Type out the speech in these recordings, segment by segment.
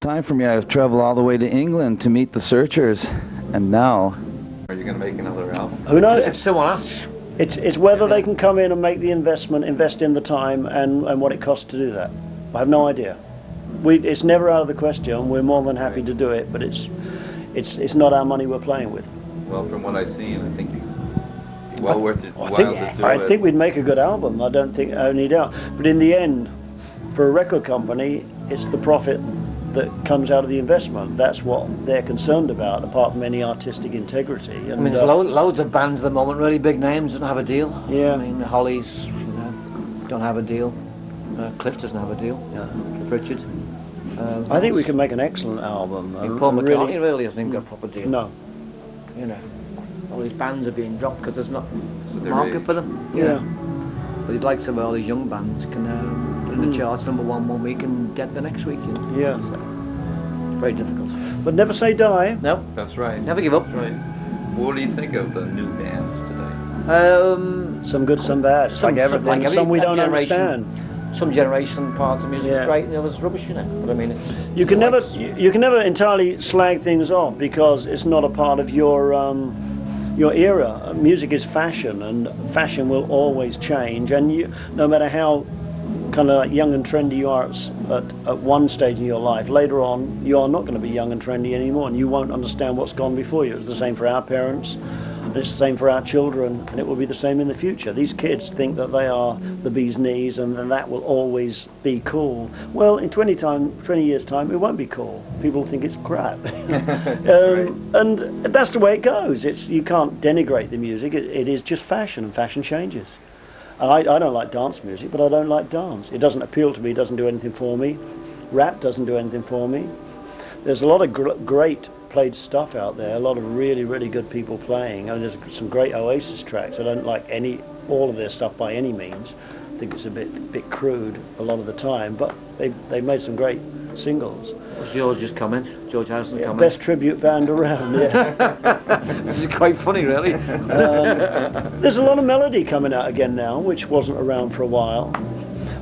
Time for me. I've traveled all the way to England to meet the Searchers, and now Are you going to make another album? Who knows? If someone asks. It's whether they can come in and make the investment, invest in the time, and what it costs to do that. I have no idea. It's never out of the question. We're more than happy to do it, but it's not our money we're playing with. Well, from what I've seen, I think it's well worth it. I think we'd make a good album. I don't think any doubt. But in the end, for a record company, it's the profit that comes out of the investment. That's what they're concerned about, apart from any artistic integrity. And, I mean, there's loads of bands at the moment, really big names, don't have a deal. Yeah. I mean, the Hollies, don't have a deal. Cliff doesn't have a deal. Yeah. Cliff Richard. I think we can make an excellent album. Paul McCartney really hasn't got a proper deal. No. You know, all these bands are being dropped because there's not a they're market really- for them. Yeah. But you'd like some of all these young bands can put in the charts #1 one week and get the next week. You know? Yeah. So, it's very difficult. But never say die. No, That's right. never give up. That's right. What do you think of the new bands today? Some good, some bad. It's like everything. Some we don't generation. understand. Some generation parts of music Yeah. is great and the others rubbish, you know. But I mean, it's You can never entirely slag things off because it's not a part of your era. Music is fashion, and fashion will always change. And no matter how kind of like young and trendy you are at one stage in your life, later on you are not going to be young and trendy anymore, and you won't understand what's gone before you. It's the same for our parents, and it's the same for our children, and it will be the same in the future. These kids think that they are the bee's knees, and then that will always be cool. Well, in 20 years' time, it won't be cool. People think it's crap. And that's the way it goes. You can't denigrate the music. It is just fashion, and fashion changes. And I don't like dance music, but I don't like dance. It doesn't appeal to me, it doesn't do anything for me. Rap doesn't do anything for me. There's a lot of great played stuff out there, a lot of really, really good people playing. I mean, there's some great Oasis tracks. I don't like all of their stuff by any means. I think it's a bit crude a lot of the time, but they made some great singles. what's George's comment? George Harrison's comment. Best tribute band around, yeah. This is quite funny, really. There's a lot of melody coming out again now, which wasn't around for a while.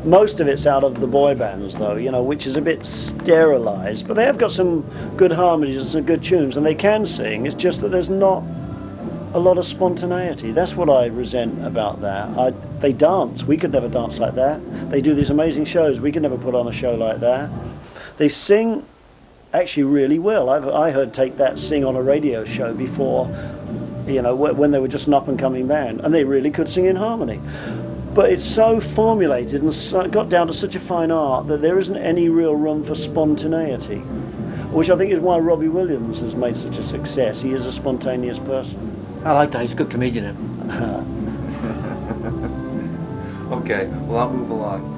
Most of it's out of the boy bands, though, which is a bit sterilised. But they have got some good harmonies and some good tunes, and they can sing. It's just that there's not a lot of spontaneity. That's what I resent about that. They dance. We could never dance like that. They do these amazing shows. We could never put on a show like that. They sing actually really well. I heard Take That sing on a radio show before, when they were just an up-and-coming band, and they really could sing in harmony. But it's so formulated and got down to such a fine art that there isn't any real room for spontaneity, which I think is why Robbie Williams has made such a success. He is a spontaneous person. I like that. He's a good comedian. Okay, well, I'll move along.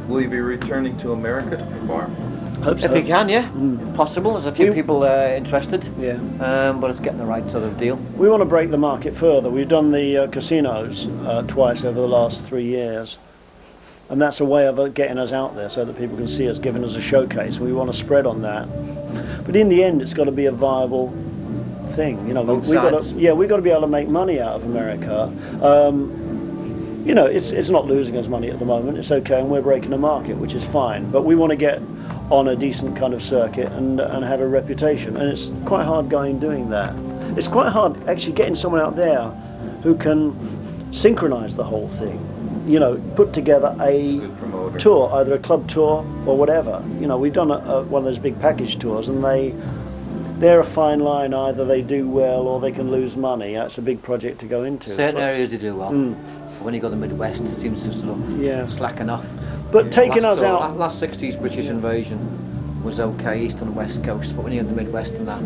Will you be returning to America to perform? Hope so. If you can, yeah. If possible. There's a few people interested. Yeah. But it's getting the right sort of deal. We want to break the market further. We've done the casinos twice over the last 3 years. And that's a way of getting us out there so that people can see us, giving us a showcase. We want to spread on that. But in the end, it's got to be a viable thing. Both we've got sides. to be able to make money out of America. It's not losing us money at the moment. It's okay, and we're breaking the market, which is fine. But we want to get on a decent kind of circuit and have a reputation, and it's quite hard going doing that. It's quite hard actually getting someone out there who can synchronize the whole thing. Put together a tour, either a club tour or whatever. We've done one of those big package tours, and they're a fine line. Either they do well or they can lose money. It's a big project to go into. Certain areas they do well. When you go to the Midwest, it seems to sort of slacken off. But taking us out... Last 60s British invasion was okay, east and west coast, but when you're in the Midwest and that,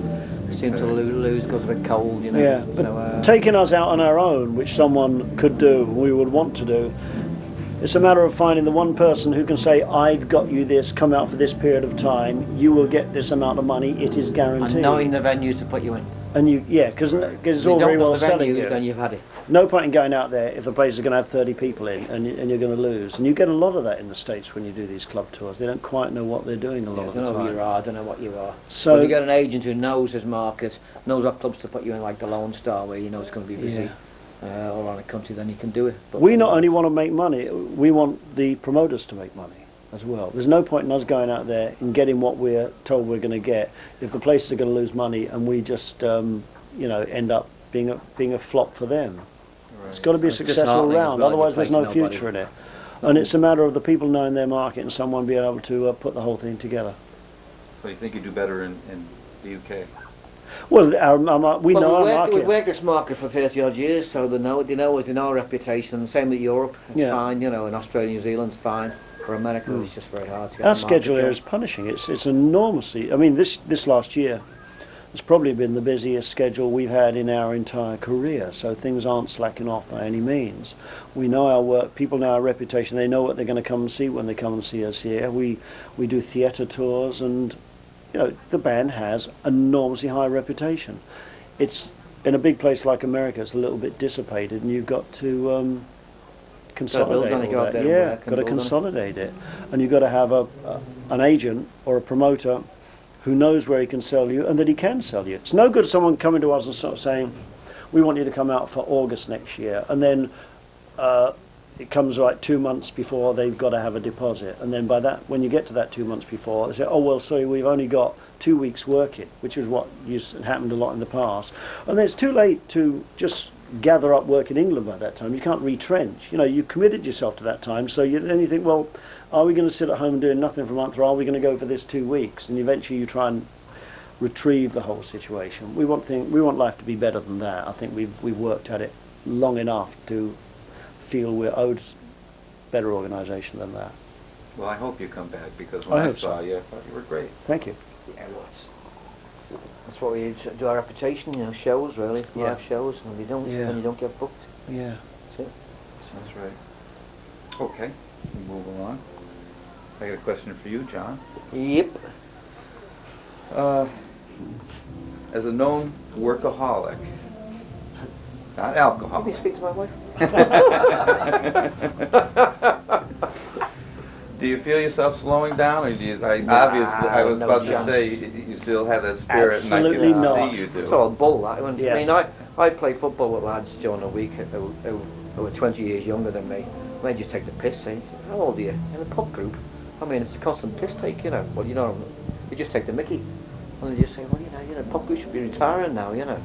it seems to lose because of a cold, Yeah, but so, taking us out on our own, which someone could do, we would want to do, it's a matter of finding the one person who can say, I've got you this, come out for this period of time, you will get this amount of money, it is guaranteed. And knowing the venues to put you in. And because it's all very well selling you. Then you've had it. No point in going out there if the place is going to have 30 people in and you're going to lose. And you get a lot of that in the States when you do these club tours. They don't quite know what they're doing a lot of the time. Don't know who you are, don't know what you are. So if you get an agent who knows his market, knows what clubs to put you in, like the Lone Star, where you know it's going to be busy all around the country, then you can do it. But we not only want to make money, we want the promoters to make money. as well. There's no point in us going out there and getting what we're told we're going to get if the places are going to lose money and we just, end up being a flop for them. Right. It's got to be a It's successful disheartening as round, well, otherwise there's you're no placing future in it. And it's a matter of the people knowing their market and someone being able to put the whole thing together. So you think you do better in the UK? Well, we know our We've market. worked this market for 30 odd years, so they know us, they know our reputation. Same with Europe, it's Yeah. fine, in Australia, New Zealand, it's fine. For America, it's just very hard to get Our the market schedule here going. is punishing. It's enormously. I mean, this last year has probably been the busiest schedule we've had in our entire career. So things aren't slacking off by any means. We know our work. People know our reputation. They know what they're going to come and see when they come and see us here. We do theatre tours, and the band has enormously high reputation. It's in a big place like America. It's a little bit dissipated, and you've got to. Consolidate on it, all go out that. there and Yeah, work and got to build on it. consolidate it, and you've got to have an agent or a promoter who knows where he can sell you and that he can sell you. It's no good someone coming to us and sort of saying, "We want you to come out for August next year," and then it comes like 2 months before they've got to have a deposit, and then by that, when you get to that 2 months before, they say, "Oh well, sorry, we've only got 2 weeks work it," which is what happened a lot in the past, and then it's too late to just gather up work in England by that time. You can't retrench. You committed yourself to that time, so then you think, well, are we going to sit at home doing nothing for a month, or are we going to go for this 2 weeks? And eventually you try and retrieve the whole situation. We want life to be better than that. I think we've worked at it long enough to feel we're owed better organisation than that. Well, I hope you come back, because when I I hope saw so. you, I thought you were great. Thank you. Yeah, well, that's what we do. Our reputation, shows really, Yeah. live shows. When you don't get booked, Yeah. that's it. That's right. Okay, we'll move along. I got a question for you, John. Yep. As a known workaholic, not Let me alcoholic. speak to my wife. Do you feel yourself slowing down, or do you? Obviously, I was no about to chance. say you still have that spirit, Absolutely and I not. can see you do. It's all bull, that. Yes. I mean, I play football with lads during the week who are 20 years younger than me. And they just take the piss, say, "How old are you?" In a pub group. I mean, it's a constant piss take, Well, they just take the mickey. And they just say, well, pub group should be retiring now, I say,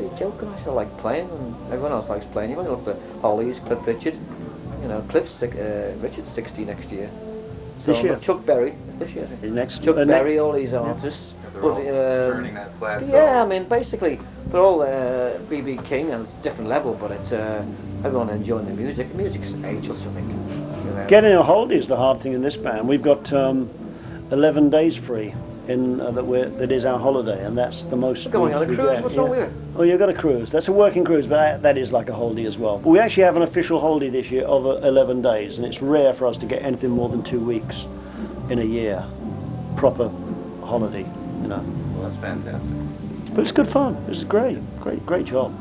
"You're joking." I still like playing, and everyone else likes playing. You've only looked at Hollies, Cliff Richard. Richard's 60 next year. So This year? Chuck Berry, this year. Next, Chuck Berry, all these artists. They're all turning that plateau. Yeah, I mean, basically, they're all B.B. King, and it's a different level, but it's everyone enjoying the music. Music's ageless, I think. Getting a holiday is the hard thing in this band. We've got 11 days free that is our holiday, and that's the most. We're going on a we cruise. get, What's yeah. wrong with it? Oh, you've got a cruise. That's a working cruise, but that is like a holiday as well. But we actually have an official holiday this year of 11 days, and it's rare for us to get anything more than 2 weeks in a year. Proper holiday, Well, that's fantastic. But it's good fun. It's great job.